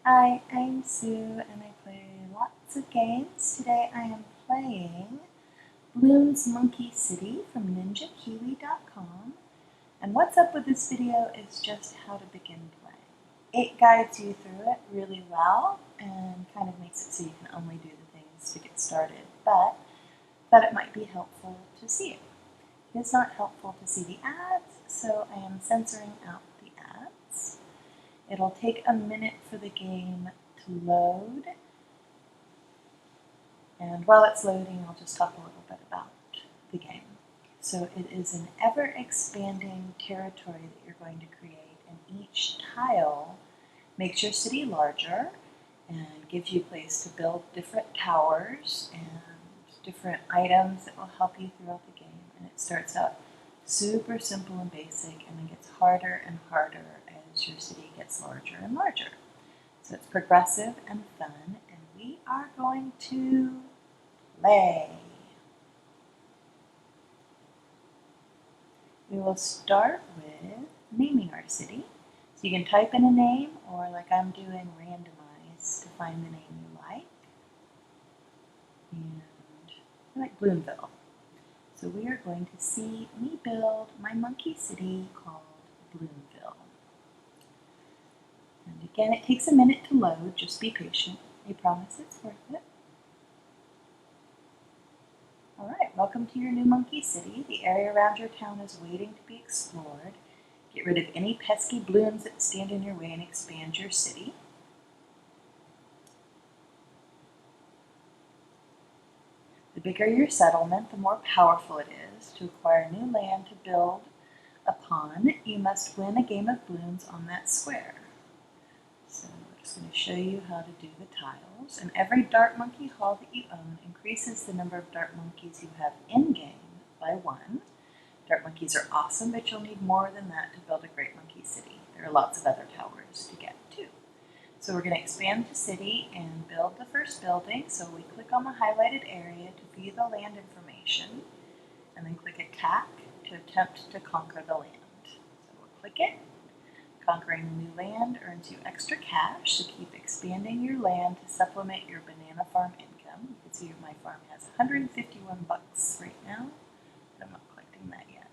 Hi, I'm Sue and I play lots of games. Today I am playing Bloons Monkey City from NinjaKiwi.com. And what's up with this video is just how to begin playing. It guides you through it really well and kind of makes it so you can only do the things to get started, but that it might be helpful to see it. It is not helpful to see the ads, so I am censoring out the ads. It'll take a minute for the game to load, and while it's loading, I'll just talk a little bit about the game. So it is an ever-expanding territory that you're going to create, and each tile makes your city larger and gives you a place to build different towers and different items that will help you throughout the game. And it starts out super simple and basic, and then gets harder and harder as your city gets larger and larger. So it's progressive and fun, and we are going to play. We will start with naming our city. So you can type in a name, or like I'm doing, randomize to find the name you like. And I like Bloomville. So we are going to see me build my monkey city called Bloomville. And again, it takes a minute to load, just be patient. I promise it's worth it. Alright, welcome to your new monkey city. The area around your town is waiting to be explored. Get rid of any pesky balloons that stand in your way and expand your city. The bigger your settlement, the more powerful it is. To acquire new land to build upon, you must win a game of balloons on that square. So I'm just going to show you how to do the tiles. And every dart monkey hall that you own increases the number of dart monkeys you have in-game by 1. Dart monkeys are awesome, but you'll need more than that to build a great monkey city. There are lots of other towers to get to. So we're going to expand the city and build the first building. So we click on the highlighted area to view the land information, and then click Attack to attempt to conquer the land. So we'll click it. Conquering the new land earns you extra cash, so keep expanding your land to supplement your banana farm income. You can see my farm has 151 bucks right now, but I'm not collecting that yet.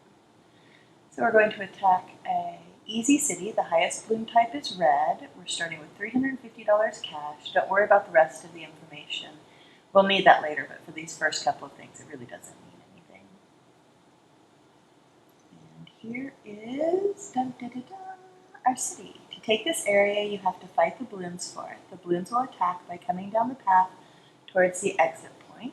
So we're going to attack a easy city. The highest balloon type is red. We're starting with $350 cash. Don't worry about the rest of the information. We'll need that later, but for these first couple of things, it really doesn't mean anything. And here is our city. To take this area, you have to fight the balloons for it. The balloons will attack by coming down the path towards the exit point.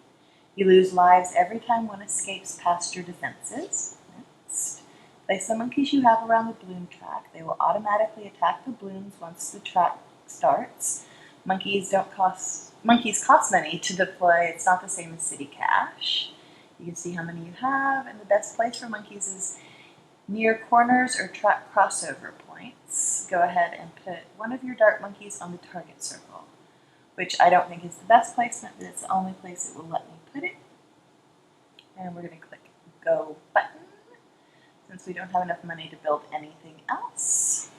You lose lives every time one escapes past your defenses. Next. Place the monkeys you have around the balloon track. They will automatically attack the balloons once the track starts. Monkeys cost money to deploy. It's not the same as city cash. You can see how many you have, and the best place for monkeys is near corners or track crossover points. Go ahead and put one of your dart monkeys on the target circle, which I don't think is the best placement, but it's the only place it will let me put it. And we're going to click Go button, since we don't have enough money to build anything else.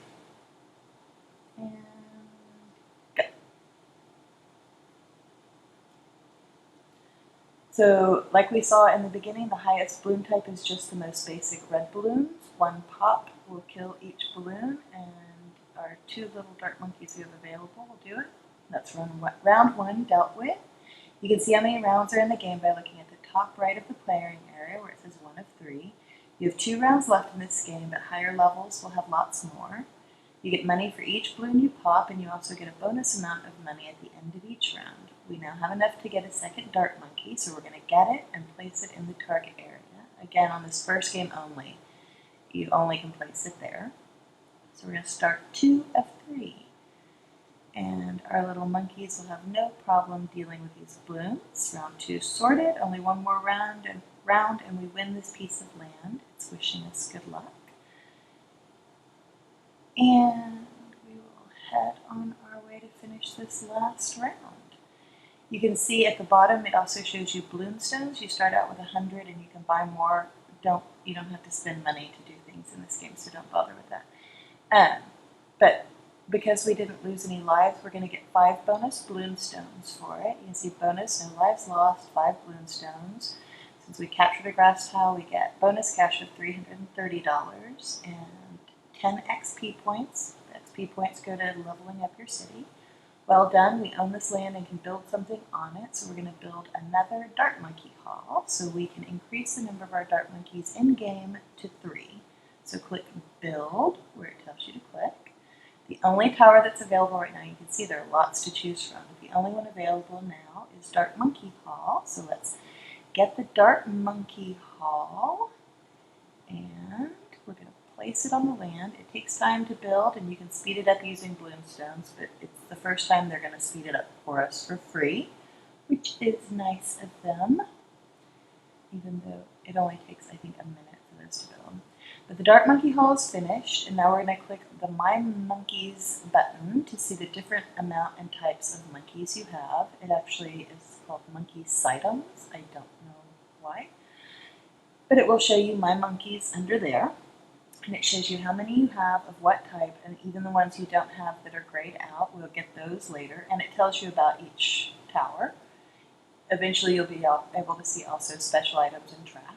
And go. So, like we saw in the beginning, the highest balloon type is just the most basic red balloons. One pop will kill each balloon, and our 2 little dart monkeys we have available will do it. That's round 1 dealt with. You can see how many rounds are in the game by looking at the top right of the playing area where it says 1 of 3. You have 2 rounds left in this game, but higher levels will have lots more. You get money for each balloon you pop, and you also get a bonus amount of money at the end of each round. We now have enough to get a second dart monkey, so we're going to get it and place it in the target area. Again, on this first game only, you only can place it there. So we're going to start 2 of 3. And our little monkeys will have no problem dealing with these balloons. Round 2 sorted, only one more round, and we win this piece of land. It's wishing us good luck. And we will head on our way to finish this last round. You can see at the bottom it also shows you balloon stones. You start out with 100 and you can buy more. You don't have to spend money to do things in this game, so don't bother with that. But Because we didn't lose any lives, we're going to get 5 bonus balloon stones for it. You can see bonus, no lives lost, 5 balloon stones. Since we captured a grass tile, we get bonus cash of $330 and 10 XP points. The XP points go to leveling up your city. Well done, we own this land and can build something on it, so we're going to build another dart monkey hall so we can increase the number of our dart monkeys in game to 3. So click build where it tells you to click. The only tower that's available right now, you can see there are lots to choose from. The only one available now is Dart Monkey Hall. So let's get the Dart Monkey Hall and we're going to place it on the land. It takes time to build and you can speed it up using balloon stones, but it's the first time they're going to speed it up for us for free, which is nice of them, even though it only takes, I think, a minute for those to build. But the Dart Monkey Hall is finished, and now we're going to click the My Monkeys button to see the different amount and types of monkeys you have. It actually is called Monkey Sightums. I don't know why. But it will show you My Monkeys under there, and it shows you how many you have of what type, and even the ones you don't have that are grayed out, we'll get those later, and it tells you about each tower. Eventually you'll be able to see also special items and tracks.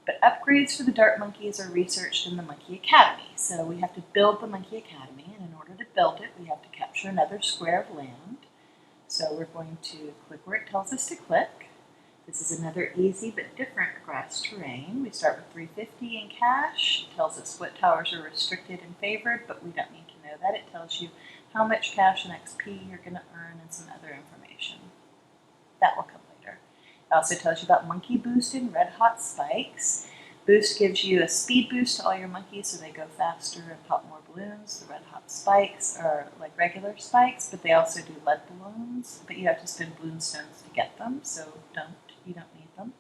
But upgrades for the Dart Monkeys are researched in the Monkey Academy. So we have to build the Monkey Academy, and in order to build it, we have to capture another square of land. So we're going to click where it tells us to click. This is another easy but different grass terrain. We start with 350 in cash. It tells us what towers are restricted and favored, but we don't need to know that. It tells you how much cash and XP you're going to earn and some other information. That will come later. It also tells you about Monkey Boost and Red Hot Spikes. Boost gives you a speed boost to all your monkeys so they go faster and pop more balloons. The Red Hot Spikes are like regular spikes, but they also do lead balloons, but you have to spend balloon stones to get them, so you don't need them.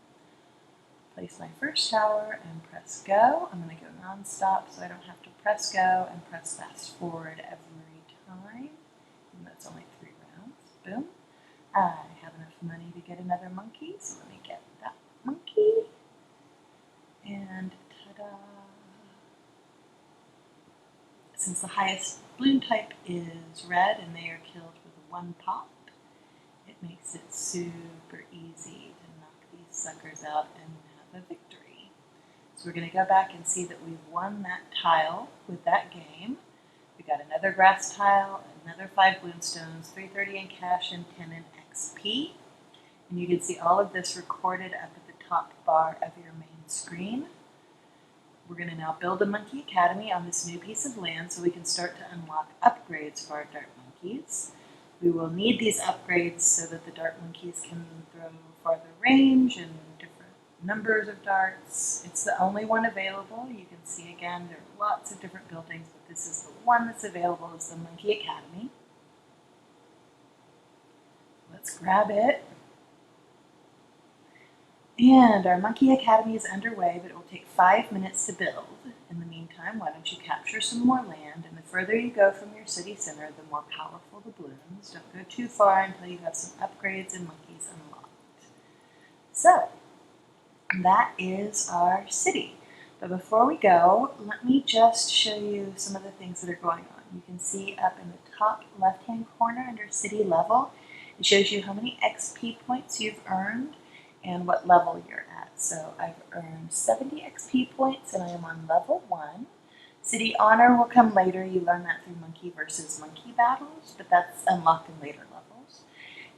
Place my first tower and press go. I'm going to go non-stop so I don't have to press go and press fast forward every time. And that's only 3 rounds. Boom. I have enough money to get another monkey, so let me get that monkey. And ta-da! Since the highest balloon type is red and they are killed with 1 pop, it makes it super easy to knock these suckers out and have a victory. So we're going to go back and see that we've won that tile with that game. We got another grass tile, another 5 balloon stones, 330 in cash, and 10 in XP. And you can see all of this recorded up at the top bar of your main screen. We're going to now build a Monkey Academy on this new piece of land so we can start to unlock upgrades for our dart monkeys. We will need these upgrades so that the dart monkeys can throw farther range and different numbers of darts. It's the only one available. You can see again there are lots of different buildings, but this is the one that's available is the Monkey Academy. Let's grab it. And our Monkey Academy is underway, but it will take 5 minutes to build. In the meantime, why don't you capture some more land, and the further you go from your city center, the more powerful the balloons. Don't go too far until you have some upgrades and monkeys unlocked. So, that is our city. But before we go, let me just show you some of the things that are going on. You can see up in the top left-hand corner under city level, it shows you how many XP points you've earned and what level you're at. So I've earned 70 XP points and I am on level 1. City Honor will come later. You learn that through Monkey versus Monkey battles, but that's unlocked in later levels.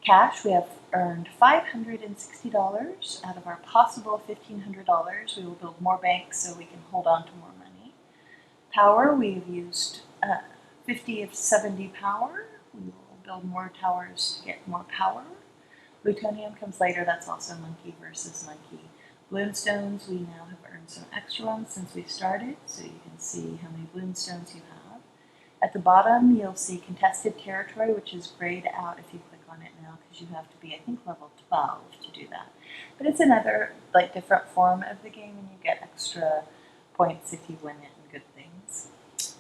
Cash, we have earned $560 out of our possible $1,500. We will build more banks so we can hold on to more money. Power, we've used 50 of 70 power. We will build more towers to get more power. Plutonium comes later, that's also Monkey versus Monkey. Bloonstones, we now have earned some extra ones since we started, so you can see how many Bloonstones you have. At the bottom, you'll see Contested Territory, which is grayed out if you click on it now, because you have to be, I think, level 12 to do that. But it's another, different form of the game, and you get extra points if you win it and good things.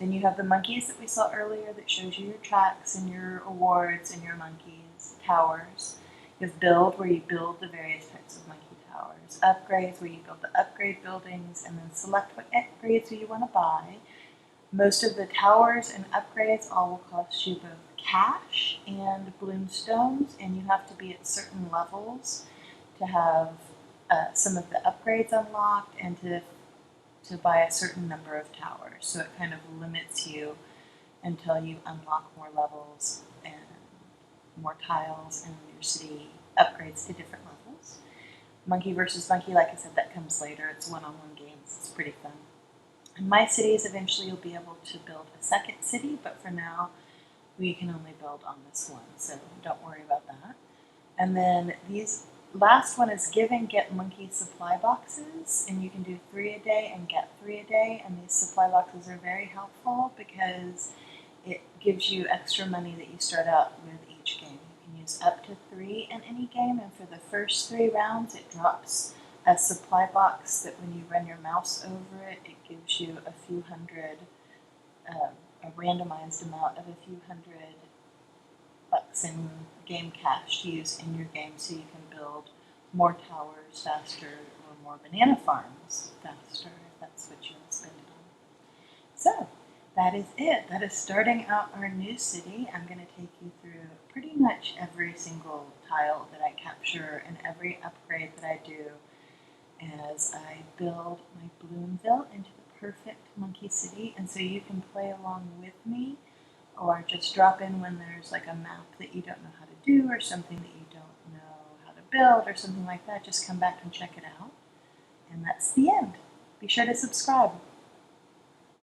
Then you have the monkeys that we saw earlier that shows you your tracks and your awards and your monkeys, towers. You have build, where you build the various types of monkey towers. Upgrades, where you build the upgrade buildings, and then select what upgrades you want to buy. Most of the towers and upgrades all will cost you both cash and bloom stones, and you have to be at certain levels to have some of the upgrades unlocked and to buy a certain number of towers. So it kind of limits you until you unlock more levels and more tiles and your city upgrades to different levels. Monkey versus monkey, like I said, that comes later. It's one-on-one games. It's pretty fun. In my cities, eventually you'll be able to build a second city, but for now, we can only build on this one, so don't worry about that. And then these last one is give and get monkey supply boxes, and you can do 3 a day and get 3 a day, and these supply boxes are very helpful because it gives you extra money that you start out with each game. You can use up to 3 in any game, and for the first 3 rounds it drops a supply box that when you run your mouse over it, it gives you a few hundred, a randomized amount of a few hundred bucks in game cash to use in your game so you can build more towers faster or more banana farms faster if that's what you want to spend it on. So that is it. That is starting out our new city. I'm going to take you through pretty much every single tile that I capture and every upgrade that I do as I build my Bloomville into the perfect monkey city. And so you can play along with me or just drop in when there's like a map that you don't know how to do or something that you don't know how to build or something like that. Just come back and check it out. And that's the end. Be sure to subscribe.